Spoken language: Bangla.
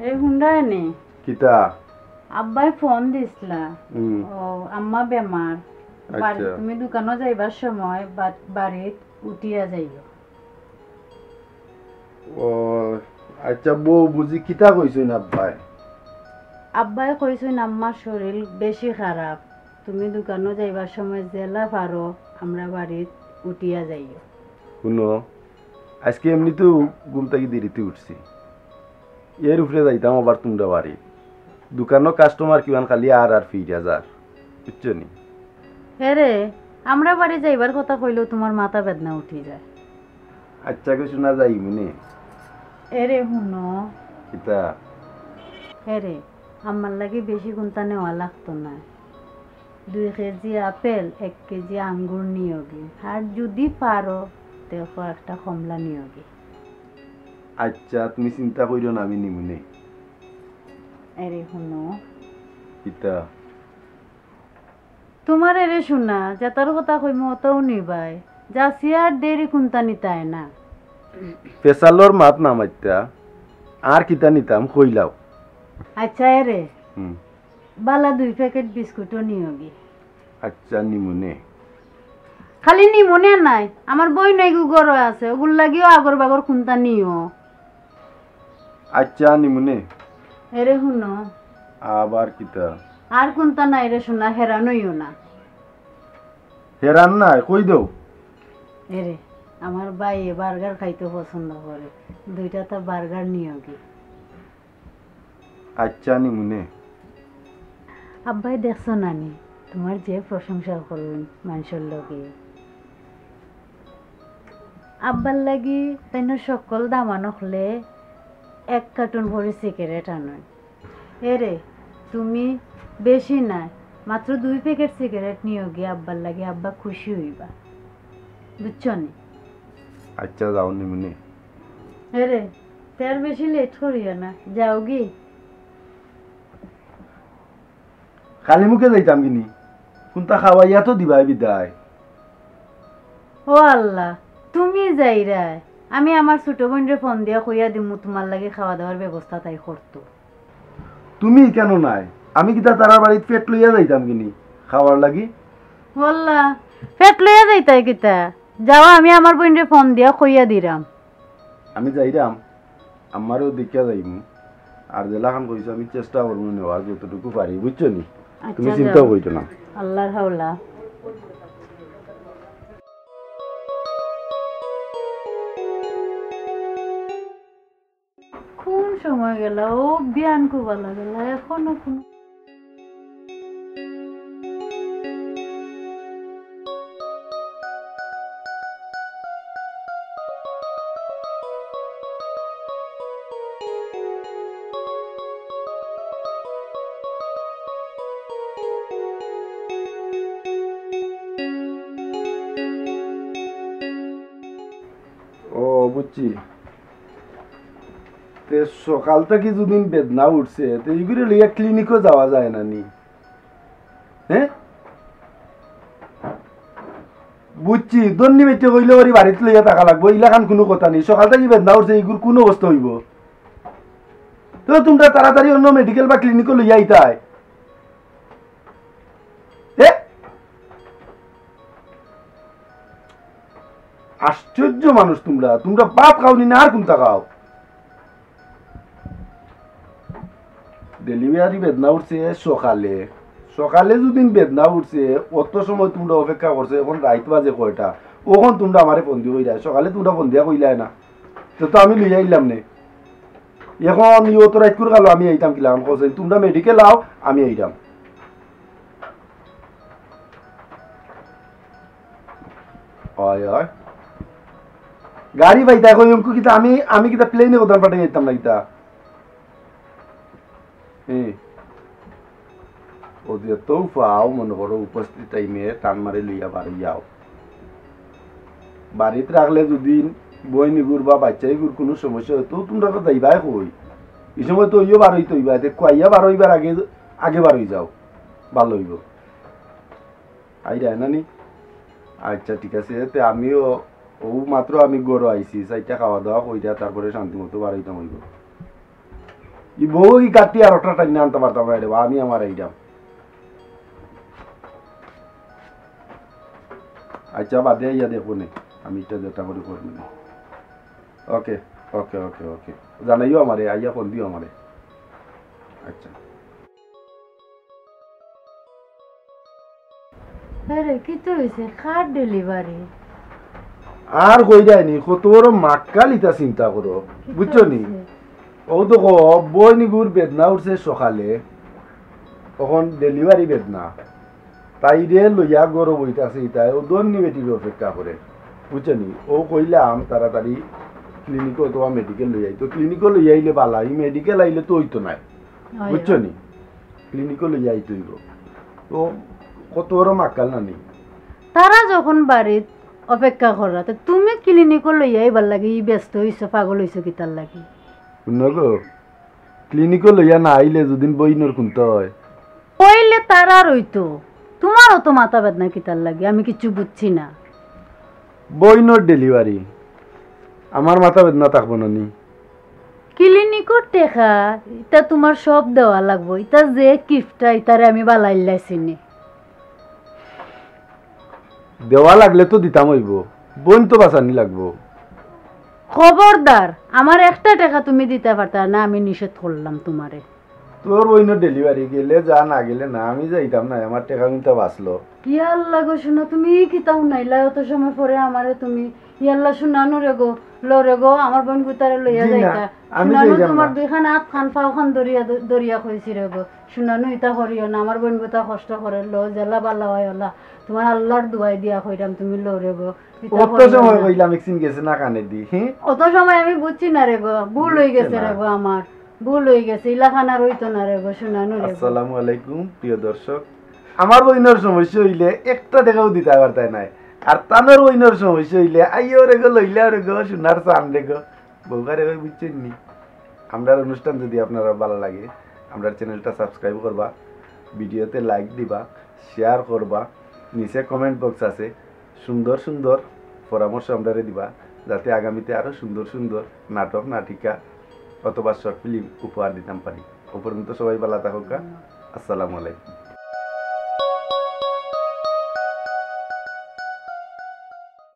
এ হুন্ডায় নে কিতা আব্বাই ফোন দিছলা ও আম্মা বেমার আচ্ছা তুমি দোকানে যাইবার সময় বাড়িত উঠিয়া যাইও ও আচ্ছা বউ বুঝি কিতা কইছুন আব্বাই আব্বাই কইছুন আম্মার শরীর বেশি খারাপ তুমি দোকানে যাইবার সময় জেলা পারো আমরা বাড়িত উঠিয়া যাইও শুনো আজকে এমনি তো ঘুম থেকে দেরিতে উঠছি এর উপরে যাইতাম আবার তোমরা বাড়ি দোকানো কাস্টমার কিমান খালি আর ফিরিয়া যার বুঝছো নি রে আমরা বাড়ি যাইবার কথা কইলেও তোমার মাথা বেদনা উঠি যায় আচ্ছা কে শোনা যাই মনে এরে শুনো কিতা রে আমার লাগে বেশি গুনতা নেওয়া লাগতো না 2 কেজি আপেল 1 কেজি আঙ্গুর নিয়োগে আর যদি পারো দেখো একটা কমলা নিয়োগে আচ্ছা তুমি চিন্তা করিও না আমি নিমুনে এরে শুনো কিতা তোমার এরে শোনা যাতার কথা কইমো অতও নিবাই যাসি আর দেরি কুন্তা নিতায় না পেশালোর মাত না মাইতা আর কিতা নিতাম কইলাও আচ্ছা এরে বালা 2 প্যাকেট বিস্কুটও নিয়োগে আচ্ছা নিমুনে খালি নিমনে নাই আমার বই নাই গরো আছে ওগুল লাগিও আগর বাগর কুন্তা নিও আচ্ছা নিমুনে এরে শুনো আবার কিতা আর কুন্তা নাই রে শোনা হেরানইও না হেরান নাই কই দেও এরে আমার ভাই বার্গার খাইতে পছন্দ করে 2টা তো বার্গার নিয়োগে আচ্ছা নিমুনে আব্বাই দেখছো নানি তোমার যে প্রশংসা করবেন মানুষের লগে আব্বার লাগি তাই সকল দামানো হলে 1 কার্টুন ভরে সিগারেট আনয় এরে তুমি বেশি না মাত্র 2 প্যাকেট সিগারেট নিয়ে গিয়ে আব্বার লাগে আব্বা খুশি হইবা বুঝছো নি আচ্ছা যাও নিমুনে এরে তার বেশি লেট করিও না যাও গি খালি মুখে যাইতাম কিনি কোনটা খাওয়াইয়া তো দিবাই বিদায় ও আল্লাহ তুমি যাইরা আমি আমার ছোট বোনরে ফোন দিয়া কইয়া দিমু তোমার লাগে খাওয়া দাওয়ার ব্যবস্থা তাই করতো তুমি কেন নাই আমি কিতা তারা বাড়িতে পেট লইয়া যাইতাম কিনি খাওয়ার লাগি বললা পেট লইয়া যাইতাই কিতা যাওয়া আমি আমার বোনরে ফোন দিয়া কইয়া দিরাম আমি যাইরাম আমারও দেখিয়া যাইমু আর জেলাখান কইছো আমি চেষ্টা করবো নেওয়ার যতটুকু পারি বুঝছো নি তুমি চিন্তাও কইতো না আল্লাহর হাওলা কোন সময় গেল ও বিয়ান কুবালা গেল এখনো কোন বুঝছি সকাল থেকে যদিন বেদনা উঠছে তো এইগুলো লইয়া ক্লিনিকও যাওয়া যায় না নি হ্যাঁ বুঝছি দন্নি বেটে কইলে ওর বাড়িতে লইয়া থাকা লাগবো ইলাখান কোনো কথা নেই সকাল থেকে বেদনা উঠছে এইগুলো কোন অবস্থা হইব তো তোমরা তাড়াতাড়ি অন্য মেডিকেল বা ক্লিনিকও লইয়া আইতাই আশ্চর্য মানুষ তোমরা তোমরা বাপ খাওনি না আর কোনটা খাও ডেলিভারি বেদনা উঠছে সকালে সকালে যদি বেদনা উঠছে অত সময় তোমরা অপেক্ষা করছে এখন রাইত বাজে কয়টা ওখন তোমরা আমারে ফোন দিয়ে কইলা সকালে তোমরা ফোন দিয়া কইলাই না তো আমি লইয়া আইলাম নে এখন ইও তো রাইত করে গেল আমি আইতাম কিলাম কোসেন তোমরা মেডিকেল আও আমি আইতাম হয় হয় গাড়ি পাইতা কই অঙ্কু কিতা আমি কিতা প্লেনে কোথাও পাঠিয়ে যেতাম না কিতা ওদের তো পাও মনে করো উপস্থিত টাইমে টান মারি লইয়া বাড়ি যাও বাড়িতে রাখলে যদি বই নিগুর বা বাচ্চাই গুর কোনো সমস্যা হতো তোমরা তো যাইবাই কই এই সময় তো ইও বার হইতে হইবা কয়াইয়া বার হইবার আগে আগে বার হই যাও ভালো হইব আইরা নানি আচ্ছা ঠিক আছে আমিও ও মাত্র আমি গরু আইছি চাইটা খাওয়া দাওয়া কইরা তারপরে শান্তি মতো বার হইতাম হইব ই বই কাটি আর ওটা টাইনা আনতে পারতাম না রে, আমি আমার এইটাম। আচ্ছা বাদে ইয়া দেখো নে, আমি এটা যেটা করে করবো না। ওকে ওকে ওকে ওকে, জানাইও আমারে, আইয়া ফোন দিও আমারে। আচ্ছা আরে কি তো হয়েছে, কার ডেলিভারি? আর কই যায়নি, কত বড় মাক্কালিতা চিন্তা করো, বুঝছো নি? ও তো বই নিগুর বেদনা উঠছে সকালে, তখন ডেলিভারি বেদনা, তাই রে লইয়া গরো বইতাছে, তাই ও দন্নি বেটির অপেক্ষা করে, বুঝছো নি? ও কইলাম তাড়াতাড়ি ক্লিনিকে অথবা মেডিকেল লই আইতো, ক্লিনিকে লই আইলে বালা, এই মেডিকেল আইলে তো হইতো নাই, বুঝছো নি? ক্লিনিকে লই আইতো হইব, তো কত বড় মাক্কাল না নি। তারা যখন বাড়িত অপেক্ষা করা, তো তুমি ক্লিনিকও লইয়া আইবার লাগে, ই ব্যস্ত হইছো, পাগল হইছো কিতার লাগি? শুনগো, ক্লিনিকে লইয়া না আইলে যদিন বইনর খুনতে হয়। কইলে তারা রইতো, তোমারও তো মাথা বেদনা কিতার লাগে, আমি কিছু বুঝছি না। বইনর ডেলিভারি, আমার মাথা বেদনা থাকবো না নি? ক্লিনিকর টেকা ইটা তোমার সব দেওয়া লাগবো, ইটা যে গিফটটা ইতারে আমি বালাইলাইছি নি। দেওয়া লাগলে তো দিতাম হইব, বইন তো বাঁচানি লাগবো। খবরদার, আমার একটা টাকা তুমি দিতে পারতা না, আমি নিষেধ করলাম তোমারে। তোর বইনর ডেলিভারি গেলে যা, না গেলে না, আমি যাইতাম না, আমার টাকা কিন্তু বাঁচলো। ইয়াল্লা গো শোনো, তুমি কিতাও নাইলা অত সময় পরে আমারে তুমি ইয়াল্লা শোনানো রে গো, লরে গো আমার বোন গুতারে লইয়া জি না, যাইতা। আমি শোনানো যাইতাম তোমার না। দুইখান হাত খান পাও খান দরিয়া কইছি রে গো, শোনানো ইতা করিও না, আমার বোন গুতা কষ্ট করে লো, জেলা বাল্লা হয় ওলা, তোমার আল্লাহর দুয়াই দিয়া কইরাম, তুমি লরে গো। ইতা অত করিও সময় না। কইলাম একদিন গেছে না কানে দি, হ্যাঁ? অত সময় আমি বুঝছি না রে গো, ভুল হয়ে গেছে বুঝছে না। রে গো, আমার ভুল হয়ে গেছে, ইলাখানা রইতো না রে গো, শোনানো রে গো। আসসালামু আলাইকুম প্রিয় দর্শক, আমার বইনর সমস্যা হইলে একটা টাকাও দিতে পারতাই নাই, আর তানোর বইনর সমস্যা হইলে আইও রে গো, লইলা রে গো, সোনার চান রে গো, বউকারে ওই বুঝছেন নি? আমরার অনুষ্ঠান যদি আপনারা ভালো লাগে, আমরা চ্যানেলটা সাবস্ক্রাইব করবা, ভিডিওতে লাইক দিবা, শেয়ার করবা, নিচে কমেন্ট বক্স আছে, সুন্দর সুন্দর পরামর্শ আমরারে দিবা, যাতে আগামীতে আরো সুন্দর সুন্দর নাটক নাটিকা অথবা শর্ট ফিল্ম উপহার দিতাম পারি। ও পর্যন্ত সবাই ভালো থাকুক, আসসালামু আলাইকুম।